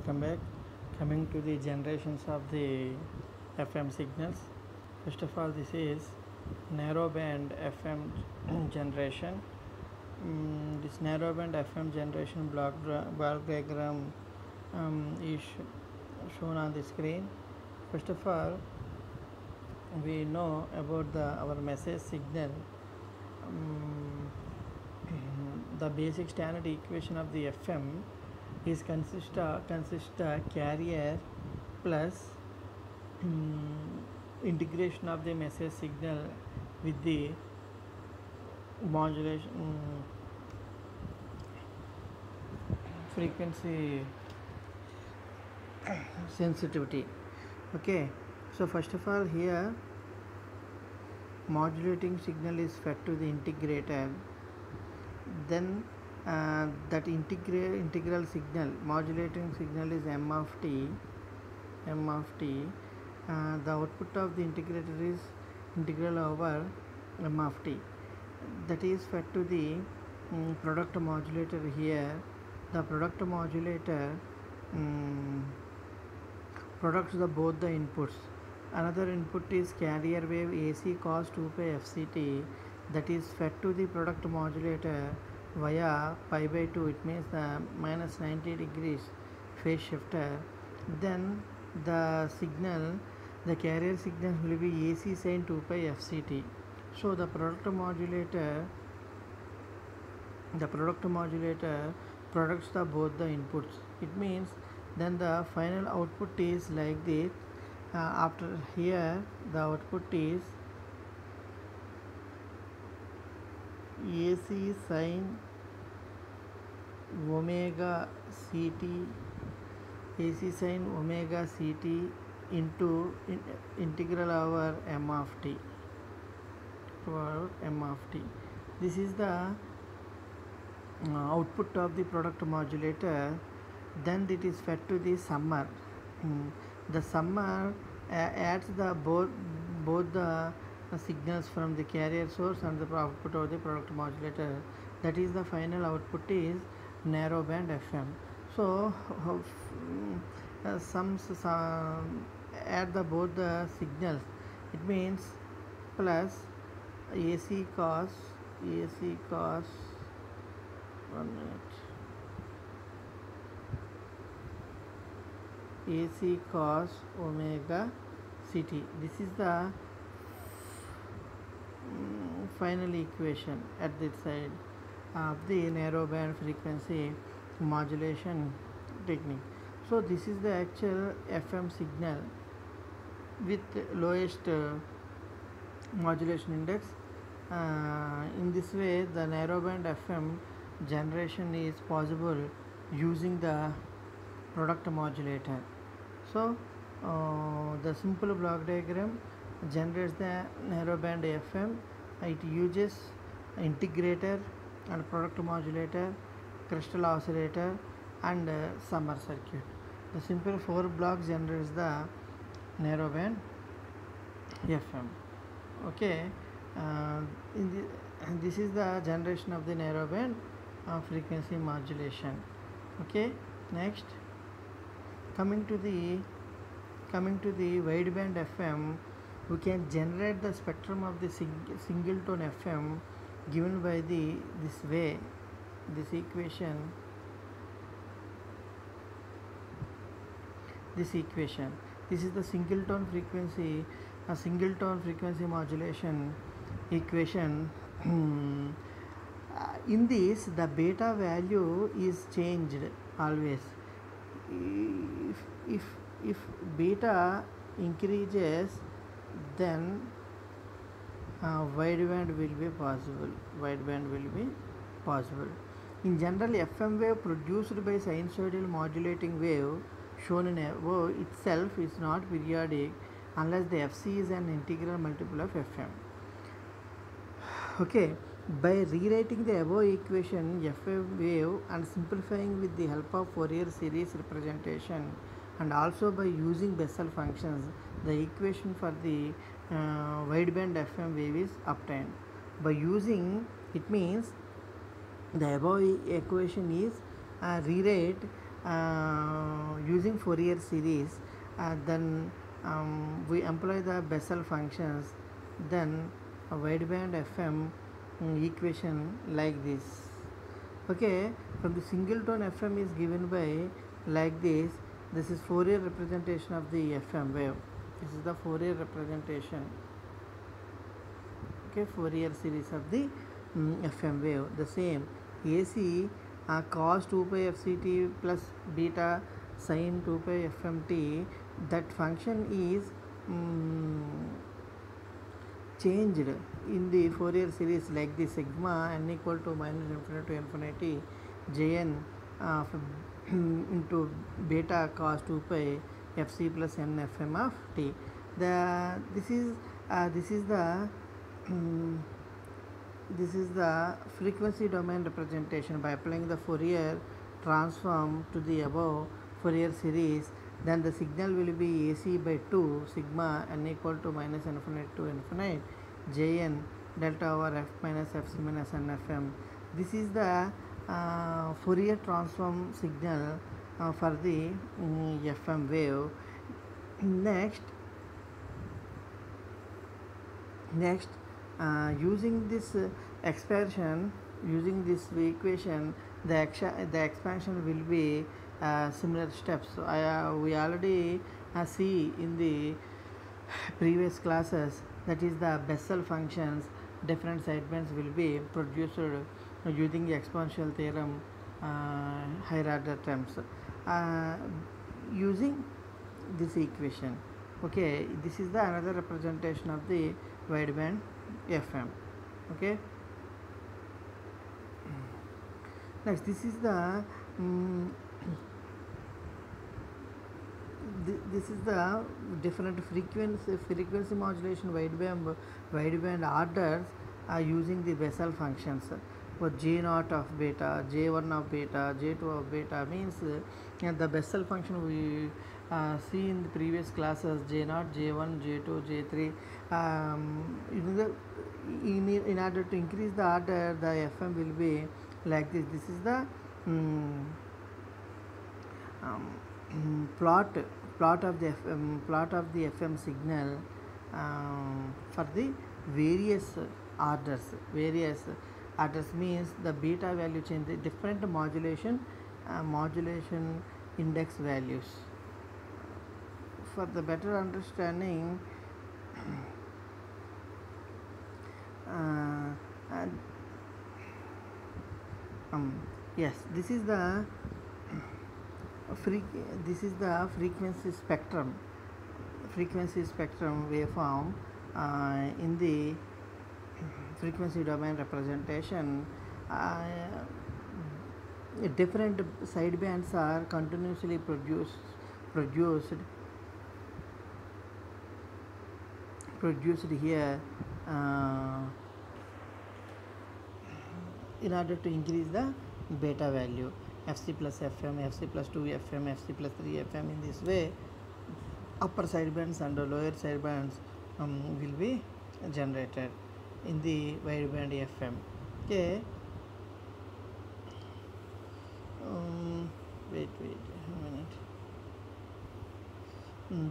welcome back. Coming to the generations of the FM signals. First of all, this is narrowband FM generation. This narrowband FM generation block diagram is shown on the screen. First of all, we know about our message signal. The basic standard equation of the FM is consist carrier plus integration of the message signal with the modulation frequency sensitivity. Okay, so first of all, here modulating signal is fed to the integrator, then that integral signal, modulating signal is m of t. The output of the integrator is integral over m of t, that is fed to the product modulator. Here the product modulator products both the inputs. Another input is carrier wave AC cos 2 pi fct, that is fed to the product modulator via pi by 2, it means the minus 90 degrees phase shifter. Then the signal, the carrier signal will be AC sin 2 pi fct. So the product modulator products both the inputs. It means then the final output is like this. After here the output is AC sin omega ct, AC sin omega ct into integral over m of t. This is the output of the product modulator. Then it is fed to the summer. The summer adds the both the signals from the carrier source and the output of the product modulator. That is the final output is narrowband FM. So add both the signals. It means plus AC cos 1 minute. AC cos omega ct. This is the final equation at this side of the narrowband frequency modulation technique. So this is the actual FM signal with lowest modulation index. In this way, the narrowband FM generation is possible using the product modulator. So the simple block diagram generates the narrowband FM. It uses integrator and product modulator, crystal oscillator and summer circuit. The simple 4 blocks generates the narrowband FM. Okay, this is the generation of the narrowband frequency modulation. Okay, next coming to the wideband FM, we can generate the spectrum of the single tone FM given by this way, this equation. This is the single tone frequency modulation equation. In this, the beta value is changed always. If beta increases, then wideband will be possible. In general, FM wave produced by sinusoidal modulating wave shown in above itself is not periodic unless the FC is an integral multiple of FM. Okay, by rewriting the above equation FM wave and simplifying with the help of Fourier series representation and also by using Bessel functions, the equation for the wideband FM wave is obtained. By using it means the above equation is rewrite using Fourier series, then we employ the Bessel functions, then a wideband FM equation like this. Okay, from the singleton FM is given by like this. This is Fourier representation of the FM wave. This is the Fourier representation. Okay, Fourier series of the FM wave. The same AC cos 2 pi fct plus beta sin 2 pi fmt, that function is changed in the Fourier series like the sigma n equal to minus infinity to infinity jn into beta cos 2 pi fc plus n fm of t. This is the frequency domain representation. By applying the Fourier transform to the above Fourier series, then the signal will be AC by 2 sigma n equal to minus infinite to infinite jn delta over f minus fc minus nfm. This is the Fourier transform signal for the FM wave. Next, using this expansion, using this equation, the expansion will be similar steps. So we already see in the previous classes, that is the Bessel functions, different sidebands will be produced using the exponential theorem higher order terms using this equation. Okay, this is the another representation of the wideband FM. Okay, next this is the this is the different frequency modulation wideband orders using the Bessel functions. For J0 of beta, J1 of beta, J2 of beta means the Bessel function we see in the previous classes, J0, J1, J2, J3. In order to increase the order, the FM will be like this. This is the plot of the FM signal for the various orders. Various orders means the beta value change, the different modulation index values. For the better understanding, yes, this is the frequency spectrum waveform in the frequency domain representation. Different sidebands are continuously produced here in order to increase the beta value, fc plus fm, fc plus 2 fm, fc plus 3 fm. In this way, upper sidebands and lower sidebands will be generated in the wideband FM. Okay, wait a minute.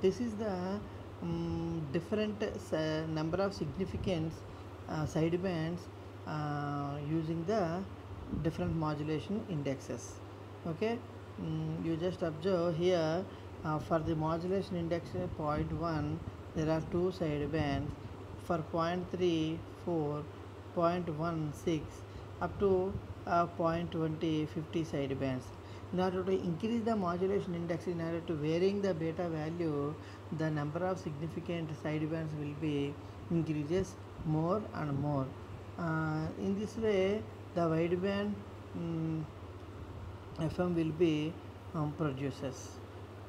This is the different number of significant sidebands using the different modulation indexes. Okay, you just observe here for the modulation index 0.1 there are two sidebands. For 0.3, 4, 0.16 up to 0.20, 50 sidebands. In order to increase the modulation index, in order to varying the beta value, the number of significant sidebands will be increases more and more. In this way, the wideband FM will be produces.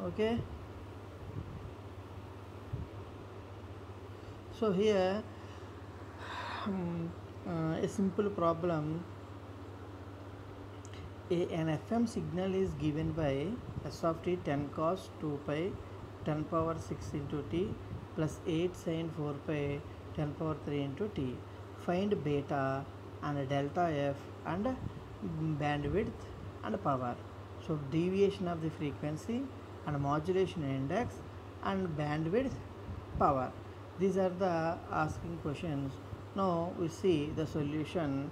Okay. So here a simple problem. An FM signal is given by s of t 10 cos 2 pi 10 power 6 into t plus 8 sin 4 pi 10 power 3 into t. Find beta and delta f and bandwidth and power. So deviation of the frequency and modulation index and bandwidth power. These are the asking questions. Now we see the solution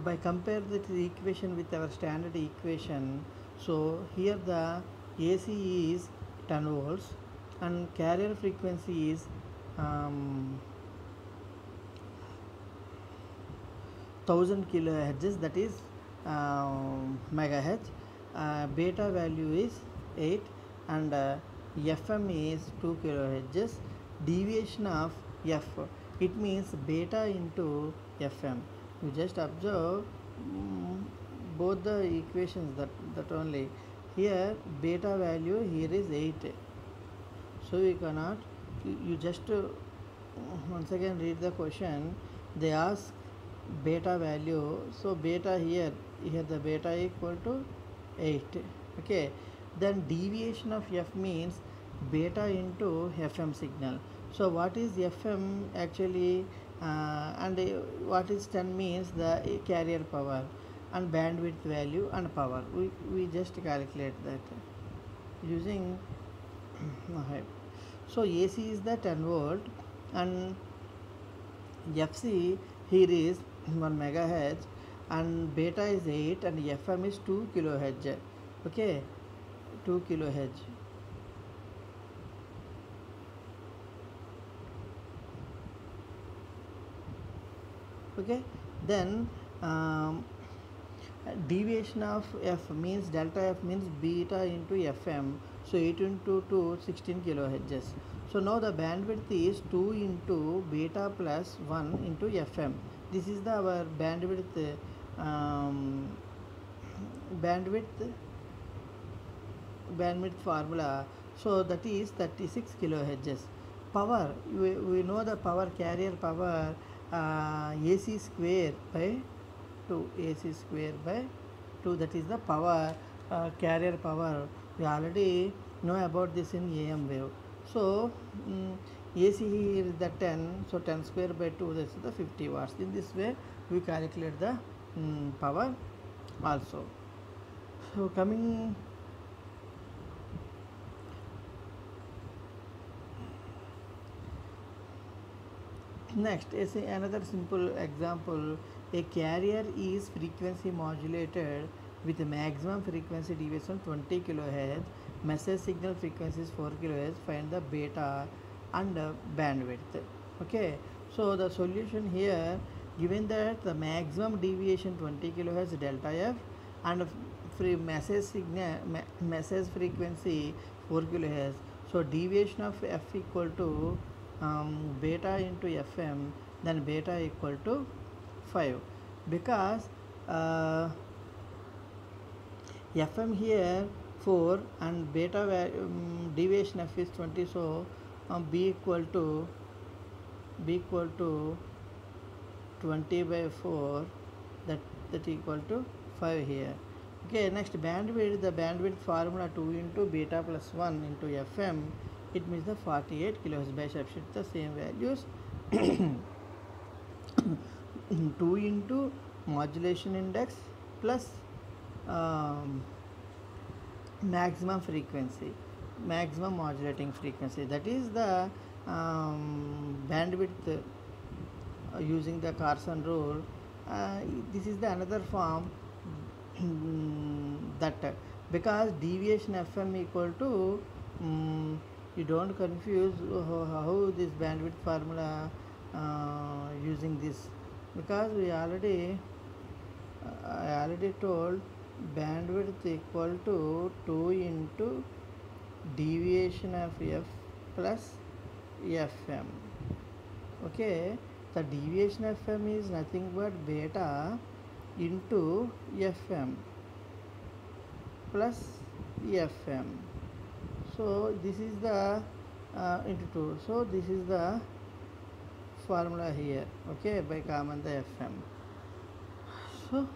by compare the equation with our standard equation. So here the AC is 10 volts and carrier frequency is 1000 kilohertz, that is megahertz. Beta value is 8 and FM is 2 kilohertz. Deviation of F, it means beta into FM. You just observe both the equations, that only. Here beta value here is 8, so we cannot, you just once again read the question. They ask beta value, so beta here the beta equal to 8. Okay, then deviation of F means beta into FM signal. So what is FM actually, and what is 10 means the carrier power and bandwidth value and power. We just calculate that using so AC is the 10 volt and FC here is 1 megahertz and beta is 8 and FM is 2 kilohertz. Okay, 2 kilohertz. Okay, then deviation of F means delta F means beta into FM, so 8 into 2 16 kilohertz. So now the bandwidth is 2 into beta plus 1 into FM. This is our bandwidth formula. So that is 36 kilohertz. Power, we know the power, carrier power, AC square by 2, AC square by 2, that is the power, carrier power. We already know about this in AM wave. So AC here is the 10, so 10 square by 2, that is the 50 watts. In this way we calculate the power also. So coming next is another simple example. A carrier is frequency modulated with a maximum frequency deviation 20 kHz. Message signal frequency is 4 kHz. Find the beta and bandwidth. Okay, so the solution here, given that the maximum deviation 20 kHz delta F and free message signal message frequency 4 kHz. So deviation of F equal to beta into FM, then beta equal to 5, because FM here 4 and beta deviation F is 20, so B equal to 20 by 4, that equal to 5 here. Okay, next bandwidth, the bandwidth formula 2 into beta plus 1 into FM, it means the 48 kHz. By substitute the same values 2 into modulation index plus maximum frequency, maximum modulating frequency, that is the bandwidth using the Carson rule. This is the another form that because deviation FM equal to you don't confuse how this bandwidth formula using this, because we already I already told bandwidth equal to 2 into deviation of F plus FM. Okay, the deviation of FM is nothing but beta into FM plus FM. So this is the into 2. So this is the formula here. Okay, by common the FM. So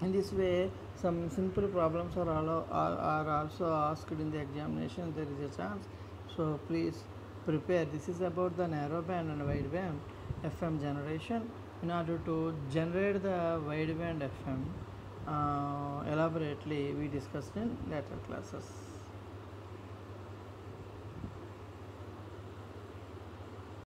in this way, some simple problems are also asked in the examination. There is a chance. So please prepare. This is about the narrowband and wideband FM generation. In order to generate the wideband FM, elaborately we discussed in later classes.